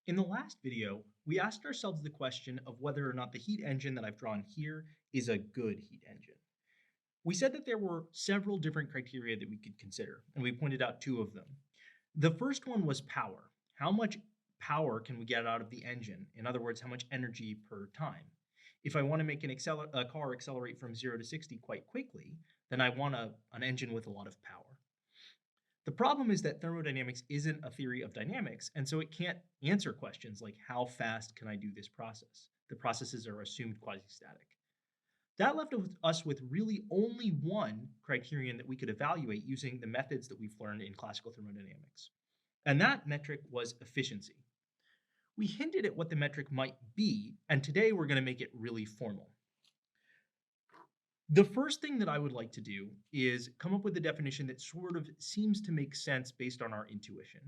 In the last video, we asked ourselves the question of whether or not the heat engine that I've drawn here is a good heat engine. We said that there were several different criteria that we could consider, and we pointed out two of them. The first one was power. How much power can we get out of the engine? In other words, how much energy per time? If I want to make a car accelerate from 0 to 60 quite quickly, then I want an engine with a lot of power. The problem is that thermodynamics isn't a theory of dynamics, and so it can't answer questions like how fast can I do this process? The processes are assumed quasi-static. That left us with really only one criterion that we could evaluate using the methods that we've learned in classical thermodynamics. And that metric was efficiency. We hinted at what the metric might be, and today we're going to make it really formal. The first thing that I would like to do is come up with a definition that sort of seems to make sense based on our intuition.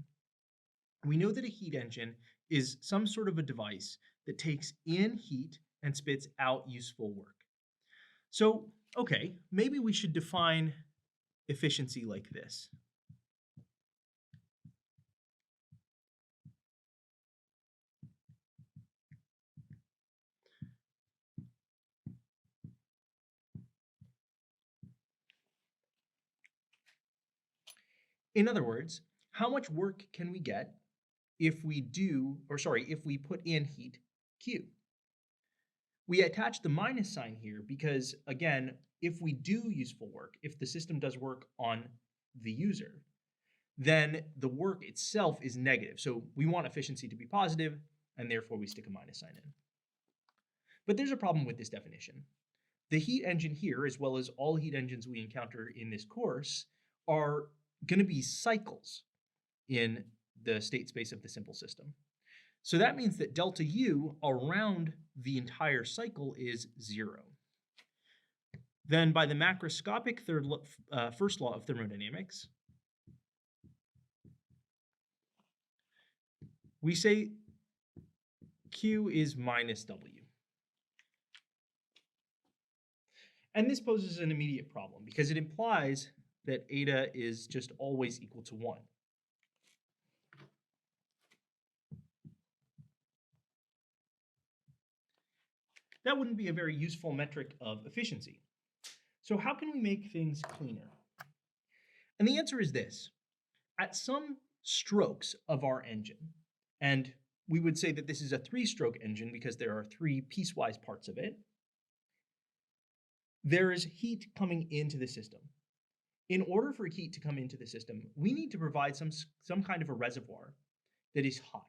We know that a heat engine is some sort of a device that takes in heat and spits out useful work. So, okay, maybe we should define efficiency like this. In other words, how much work can we get if we put in heat Q? We attach the minus sign here because, again, if we do useful work, if the system does work on the user, then the work itself is negative. So we want efficiency to be positive, and therefore we stick a minus sign in. But there's a problem with this definition. The heat engine here, as well as all heat engines we encounter in this course, are going to be cycles in the state space of the simple system. So that means that delta U around the entire cycle is 0. Then by the macroscopic first law of thermodynamics, we say Q is minus W. And this poses an immediate problem because it implies that eta is just always equal to 1. That wouldn't be a very useful metric of efficiency. So how can we make things cleaner? And the answer is this. At some strokes of our engine, and we would say that this is a 3-stroke engine because there are 3 piecewise parts of it, there is heat coming into the system. In order for heat to come into the system, we need to provide some kind of a reservoir that is hot,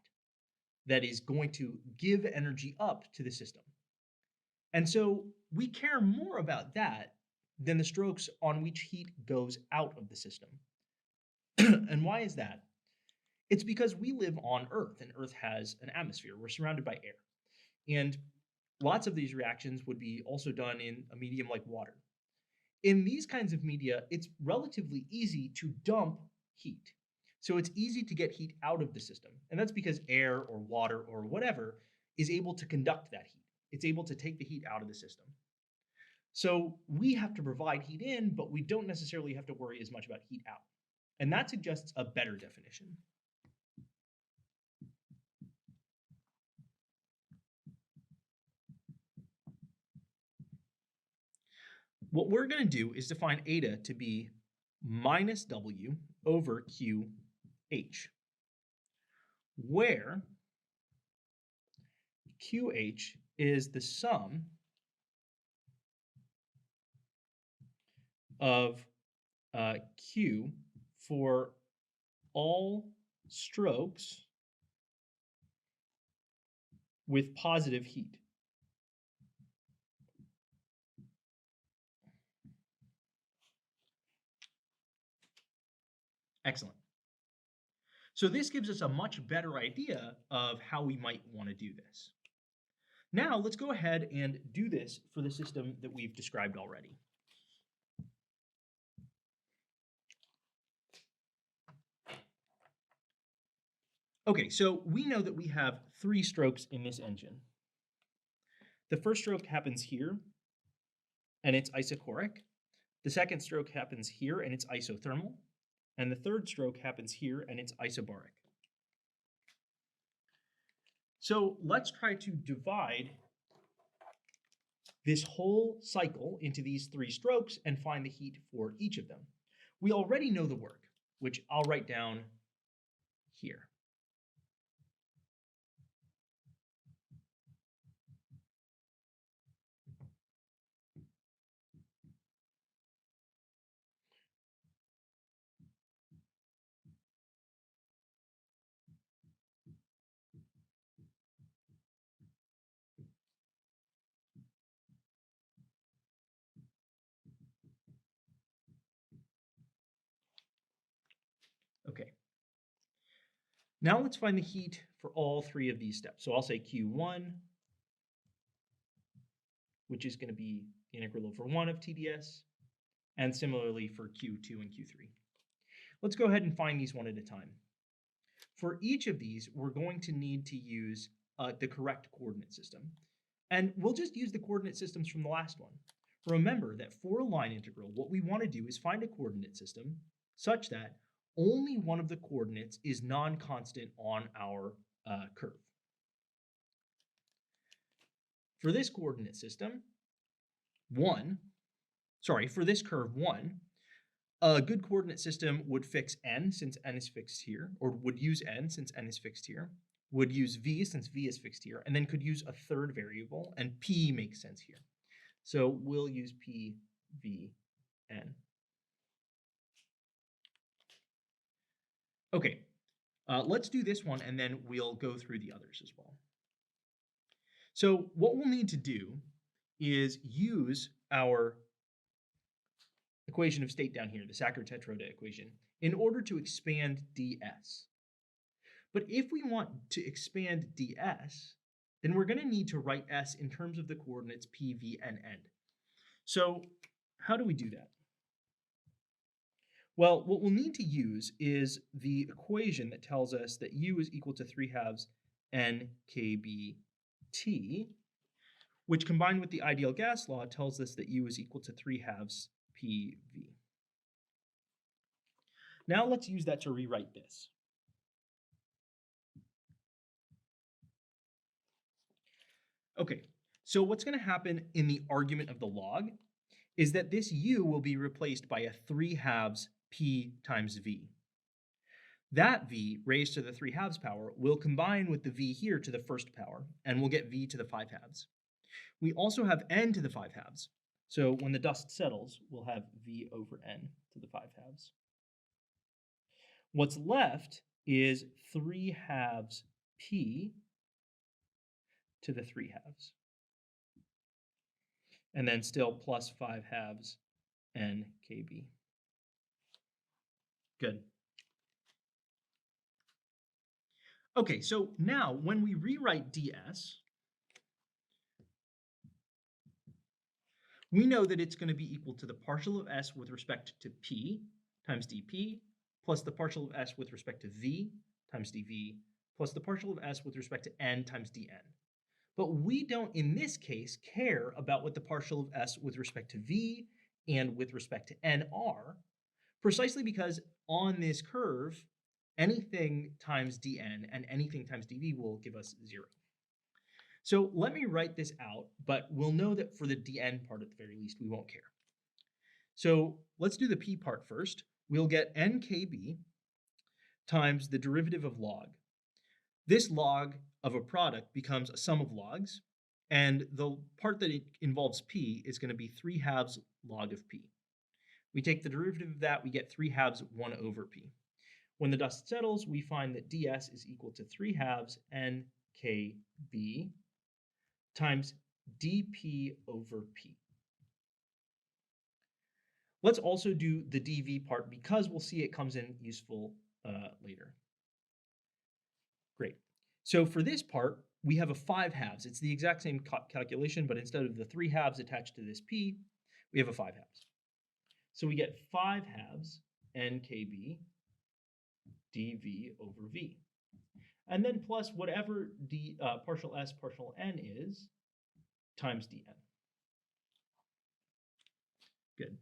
that is going to give energy up to the system. And so we care more about that than the strokes on which heat goes out of the system. And why is that? It's because we live on Earth, and Earth has an atmosphere. We're surrounded by air. And lots of these reactions would be also done in a medium like water. In these kinds of media, it's relatively easy to dump heat. So it's easy to get heat out of the system. And that's because air or water or whatever is able to conduct that heat. It's able to take the heat out of the system. So we have to provide heat in, but we don't necessarily have to worry as much about heat out. And that suggests a better definition. What we're going to do is define eta to be minus W over QH, where QH is the sum of Q for all strokes with positive heat. Excellent. So this gives us a much better idea of how we might want to do this. Now let's go ahead and do this for the system that we've described already. Okay, so we know that we have 3 strokes in this engine. The first stroke happens here, and it's isochoric. The second stroke happens here, and it's isothermal. And the third stroke happens here, and it's isobaric. So let's try to divide this whole cycle into these 3 strokes and find the heat for each of them. We already know the work, which I'll write down here. Okay. Now let's find the heat for all 3 of these steps. So I'll say Q1, which is going to be the integral over 1 of TdS, and similarly for Q2 and Q3. Let's go ahead and find these one at a time. For each of these, we're going to need to use the correct coordinate system. And we'll just use the coordinate systems from the last one. Remember that for a line integral, what we want to do is find a coordinate system such that only one of the coordinates is non-constant on our curve. For this coordinate system, for this curve 1, a good coordinate system would fix n since n is fixed here, or would use n since n is fixed here, would use v since v is fixed here, and then could use a third variable, and p makes sense here. So we'll use p, v, n. Okay, let's do this one, and then we'll go through the others as well. So what we'll need to do is use our equation of state down here, the Sackur-Tetrode equation, in order to expand ds. But if we want to expand ds, then we're going to need to write s in terms of the coordinates p, v, and n. So how do we do that? Well, what we'll need to use is the equation that tells us that u is equal to 3/2 n kb t, which combined with the ideal gas law tells us that u is equal to 3/2 PV. Now let's use that to rewrite this. Okay, so what's going to happen in the argument of the log is that this u will be replaced by a 3/2 p times v. That v raised to the 3/2 power will combine with the v here to the first power, and we'll get v to the 5/2. We also have n to the 5/2. So when the dust settles, we'll have v over n to the 5/2. What's left is 3/2 p to the 3/2. And then still plus 5/2 n kb. Good. Okay, so now when we rewrite ds, we know that it's going to be equal to the partial of s with respect to p times dp plus the partial of s with respect to v times dv plus the partial of s with respect to n times dn. But we don't, in this case, care about what the partial of s with respect to v and with respect to n are, precisely because on this curve, anything times dn and anything times dv will give us 0. So let me write this out, but we'll know that for the dn part at the very least, we won't care. So let's do the p part first. We'll get nkb times the derivative of log. This log of a product becomes a sum of logs, and the part that it involves p is going to be 3/2 log of p. We take the derivative of that, we get 3/2 1 over p. When the dust settles, we find that ds is equal to 3/2 nkb times dp over p. Let's also do the dv part because we'll see it comes in useful later. Great. So for this part, we have a 5/2. It's the exact same calculation, but instead of the 3/2 attached to this p, we have a 5/2. So we get 5/2 nkb dv over v. And then plus whatever partial s partial n is times dn. Good.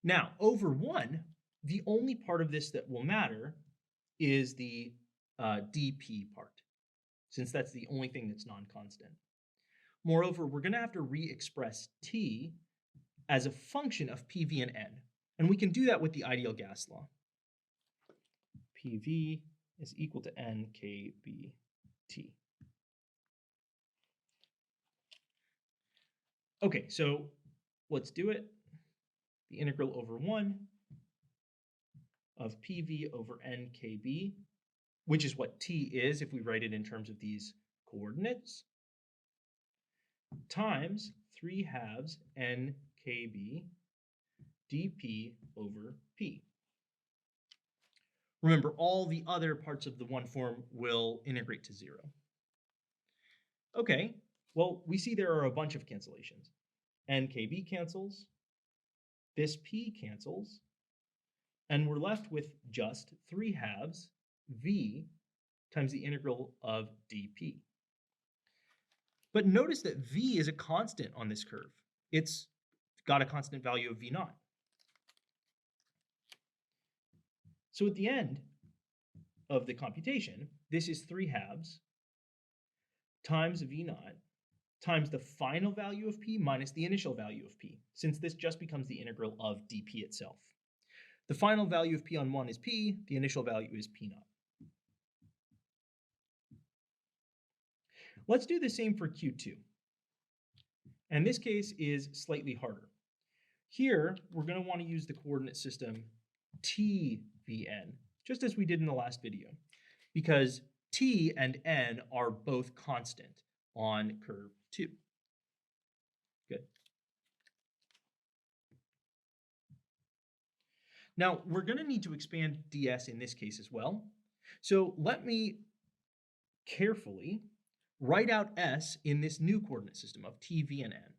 Now, over 1, the only part of this that will matter is the dp part. since that's the only thing that's non-constant. Moreover, we're going to have to re-express T as a function of PV and N. And we can do that with the ideal gas law. PV is equal to NKBT. Okay, so let's do it. The integral over 1 of PV over NKB, which is what T is if we write it in terms of these coordinates, times 3/2 NKB dP over P. Remember, all the other parts of the one form will integrate to 0. Okay, well, we see there are a bunch of cancellations. NKB cancels, this P cancels, and we're left with just 3/2 V times the integral of dP. But notice that V is a constant on this curve. It's got a constant value of V naught. So at the end of the computation, this is 3/2 times V naught times the final value of P minus the initial value of P, since this just becomes the integral of dP itself. The final value of P on 1 is P, the initial value is P naught. Let's do the same for Q2. And this case is slightly harder. Here, we're going to want to use the coordinate system TVN, just as we did in the last video, because T and N are both constant on curve 2. Good. Now, we're going to need to expand ds in this case as well. So let me carefully write out s in this new coordinate system of t, v, and n.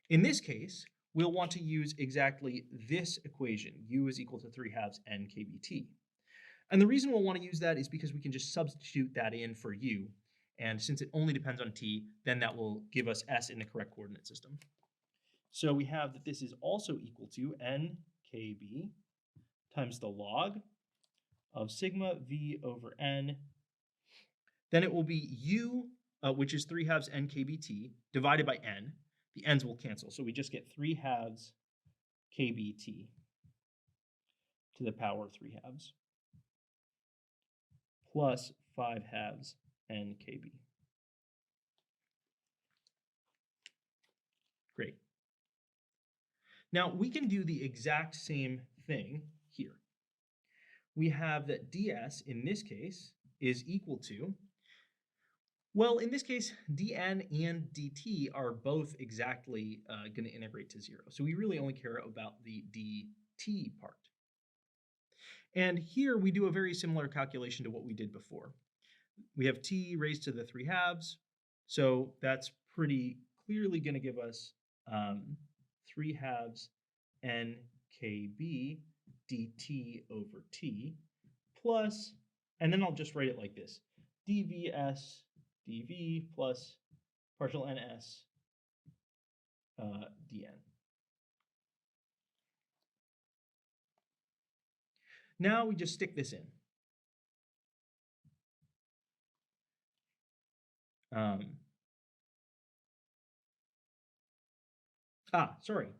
In this case, we'll want to use exactly this equation, u is equal to 3/2 n kbt. And the reason we'll want to use that is because we can just substitute that in for u, and since it only depends on t, then that will give us s in the correct coordinate system. So we have that this is also equal to n kb times the log of sigma v over n. Then it will be u, which is 3/2 n kbt, divided by n. The n's will cancel, so we just get 3/2 kbt to the power of 3/2 plus 5/2 n kb. Great. Now we can do the exact same thing here. We have that ds in this case is equal to, well, in this case, dn and dt are both exactly going to integrate to 0. So we really only care about the dt part. And here we do a very similar calculation to what we did before. We have t raised to the 3/2, so that's pretty clearly going to give us 3/2 nkb dt over t plus, and then I'll just write it like this, dvs dv plus partial ns dn. Now we just stick this in. Sorry.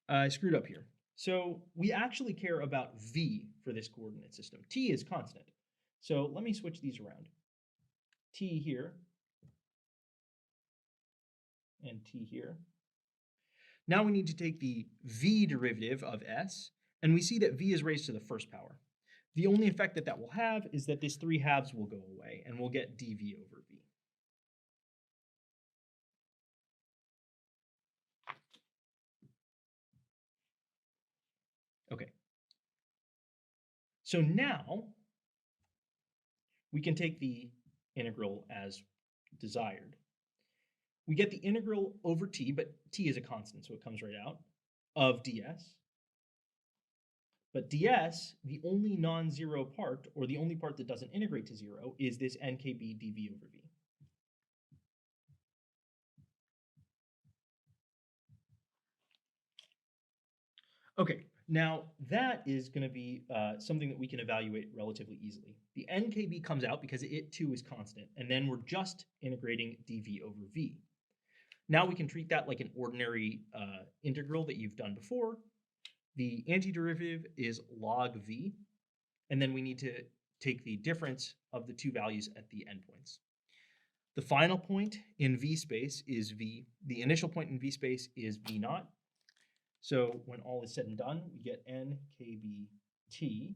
I screwed up here. So we actually care about v for this coordinate system. T is constant. So let me switch these around. T here and t here. Now we need to take the v derivative of s, and we see that v is raised to the first power. The only effect that that will have is that this 3/2 will go away, and we'll get dv over v. Okay. So now we can take the integral as desired. We get the integral over t, but t is a constant, so it comes right out, of ds. But ds, the only non-zero part, or the only part that doesn't integrate to 0, is this nkb dv over v. Okay, Now, that is going to be something that we can evaluate relatively easily. The NKB comes out because it too is constant, and then we're just integrating dv over v. Now we can treat that like an ordinary integral that you've done before. The antiderivative is log v, and then we need to take the difference of the two values at the endpoints. The final point in v space is v. The initial point in v space is v naught. So when all is said and done, we get nkbt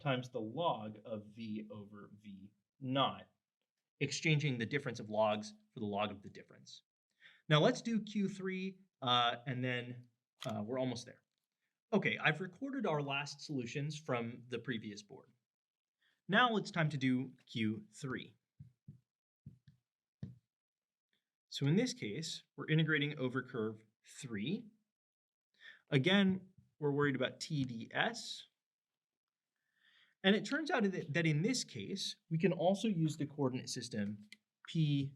times the log of v over v naught, exchanging the difference of logs for the log of the difference. Now let's do Q3, and then we're almost there. Okay, I've recorded our last solutions from the previous board. Now it's time to do Q3. So in this case, we're integrating over curve 3. Again, we're worried about TDS. And it turns out that in this case, we can also use the coordinate system PVN,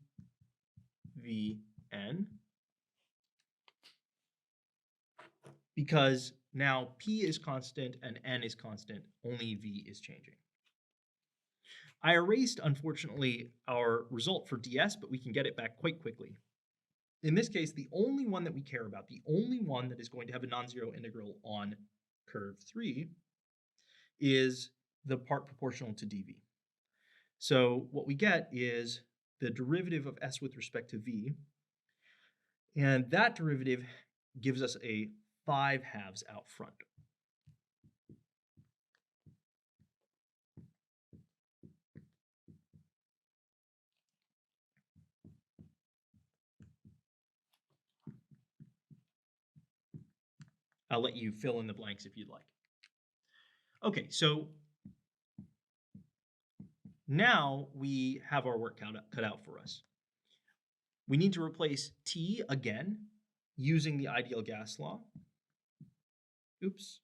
because now P is constant and N is constant, only V is changing. I erased, unfortunately, our result for DS, but we can get it back quite quickly. In this case, the only one that we care about, the only one that is going to have a non-zero integral on curve 3 is the part proportional to dv. So what we get is the derivative of s with respect to v, and that derivative gives us a 5/2 out front. I'll let you fill in the blanks if you'd like. Okay, so now we have our work cut out for us. We need to replace T again using the ideal gas law. Oops.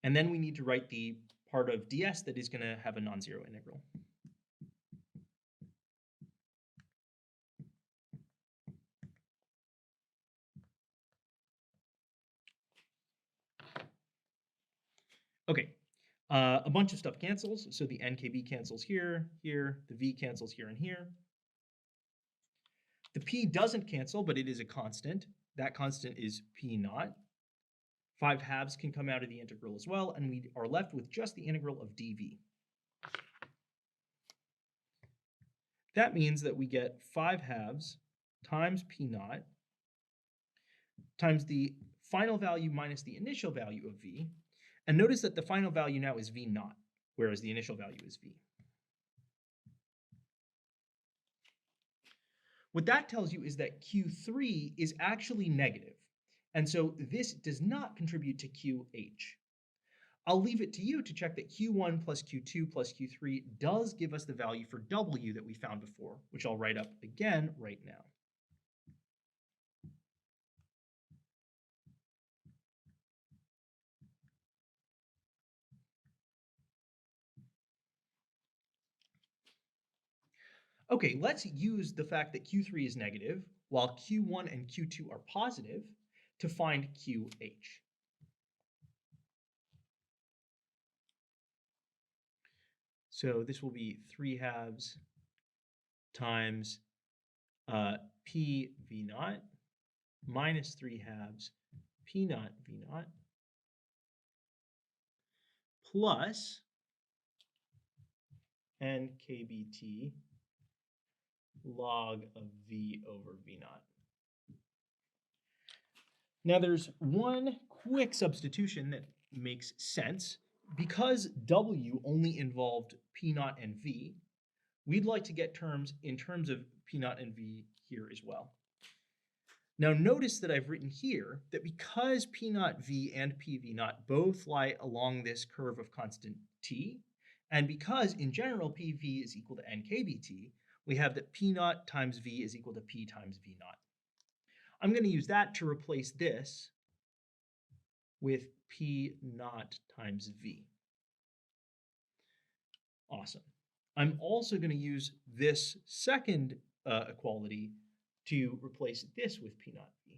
And then we need to write the part of ds that is going to have a non-zero integral. Okay, a bunch of stuff cancels. So the NKB cancels here, here, the V cancels here and here. The P doesn't cancel, but it is a constant. That constant is P naught. 5/2 can come out of the integral as well, and we are left with just the integral of dv. That means that we get 5/2 times P naught times the final value minus the initial value of V. And notice that the final value now is V naught, whereas the initial value is V. What that tells you is that Q3 is actually negative, and so this does not contribute to QH. I'll leave it to you to check that Q1 plus Q2 plus Q3 does give us the value for W that we found before, which I'll write up again right now. Okay, let's use the fact that Q3 is negative while Q1 and Q2 are positive to find QH. So this will be 3/2 times P V naught minus 3/2 P naught V naught plus NKBT log of V over V naught. Now there's one quick substitution that makes sense. Because W only involved P naught and V, we'd like to get terms in terms of P naught and V here as well. Now notice that I've written here that because P naught V and PV naught both lie along this curve of constant T, and because in general PV is equal to NKBT, we have that P naught times V is equal to P times V naught. I'm going to use that to replace this with P naught times V. Awesome. I'm also going to use this second equality to replace this with P naught V.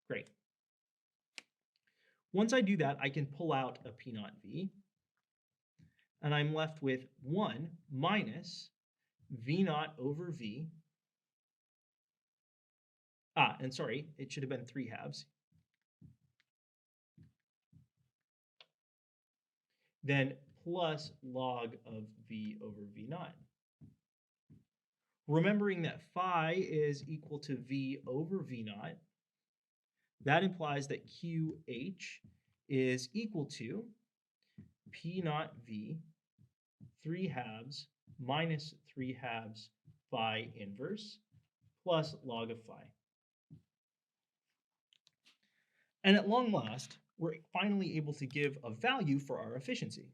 Great. Once I do that, I can pull out a P naught V, and I'm left with 1 minus V naught over V. And sorry, it should have been 3/2. Then plus log of V over V naught. Remembering that phi is equal to V over V naught, that implies that QH is equal to P naught V 3/2 minus 3/2 phi inverse plus log of phi. And at long last, we're finally able to give a value for our efficiency.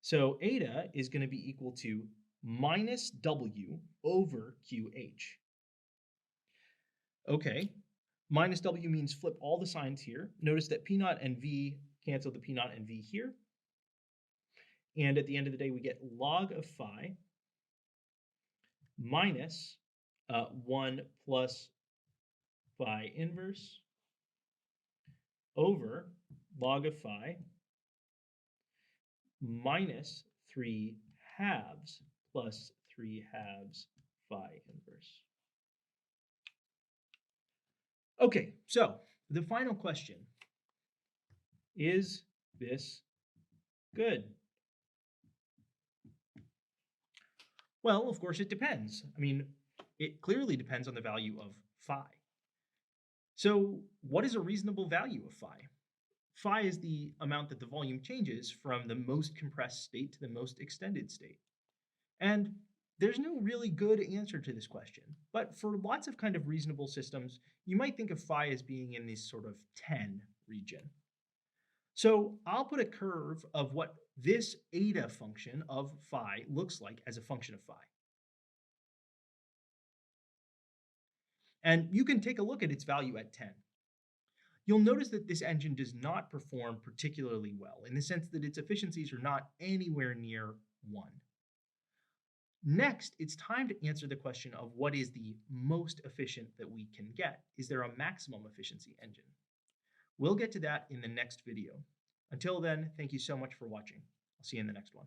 So eta is going to be equal to minus W over QH. Okay, minus W means flip all the signs here. Notice that P naught and V cancel the P naught and V here. And at the end of the day, we get log of phi minus 1 plus phi inverse over log of phi minus 3/2 plus 3/2 phi inverse. Okay, so the final question, is this good? Well, of course it depends. I mean, it clearly depends on the value of phi. So what is a reasonable value of phi? Phi is the amount that the volume changes from the most compressed state to the most extended state. And there's no really good answer to this question, but for lots of kind of reasonable systems, you might think of phi as being in this sort of 10 region. So I'll put a curve of what this eta function of phi looks like as a function of phi. And you can take a look at its value at 10. You'll notice that this engine does not perform particularly well in the sense that its efficiencies are not anywhere near 1. Next, it's time to answer the question of what is the most efficient that we can get. Is there a maximum efficiency engine? We'll get to that in the next video. Until then, thank you so much for watching. I'll see you in the next one.